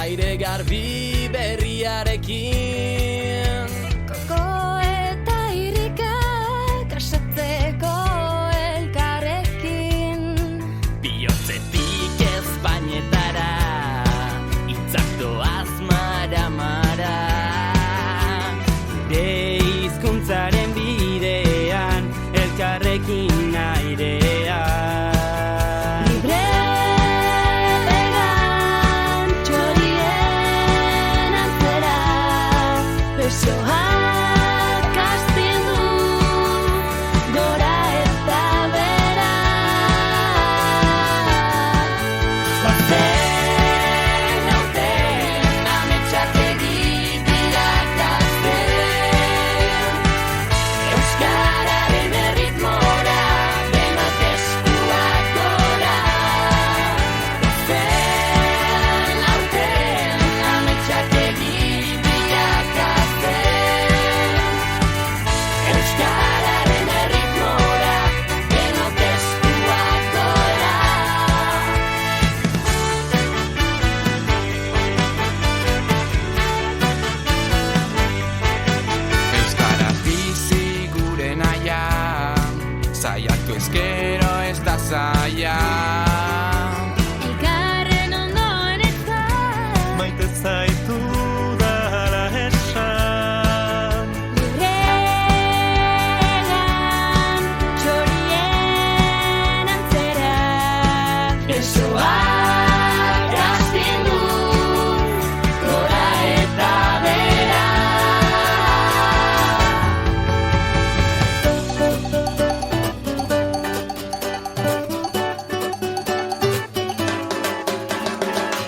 Aire garbi berriarekin Koko eta irrikak asatzeko elkarrekin Bihotzetik ezpainetara hitzak doaz mara-mara Gure hizkuntzaren bidean elkarrekin airean Besoak astindu gora eta bera Bazen aurten ametsak bilakatzen Euskararen erritmora denok eskuak gora Bazen aurten ametsak Euskararen erritmora denok eskuak gora Euskaraz bizi gure naia Saiatu ezkero ez da zaila Elkarren ondoen eta Maite zaitu dara esan Lurrean txorien antzera Besoak astindu gora eta bera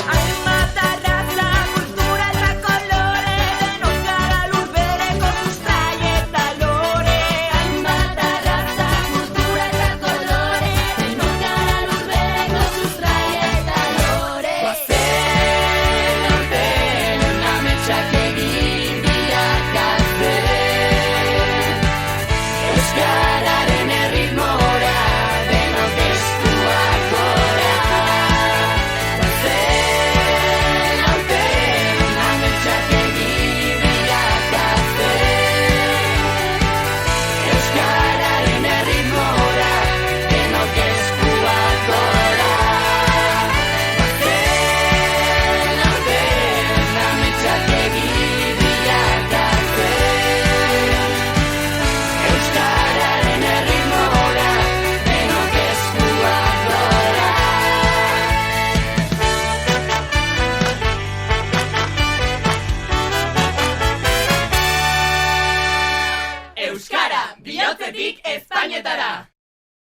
Hainbat arraza, kultura eta kolore Denok gara lur bereko sustrai eta lore Hainbat arraza, kultura eta kolore Denok gara lur bereko sustrai eta lore Bazen aurten ametsak egin bilakatzen Euskararen erritmora denok eskuak gora Bazen aurten ametsak egin bilakatzen Euskararen erritmora denok eskuak gora Bazen aurten ametsak egin bilakatzen Euskararen erritmora denok eskuak gora Euskara, bihotzetik ezpainetara!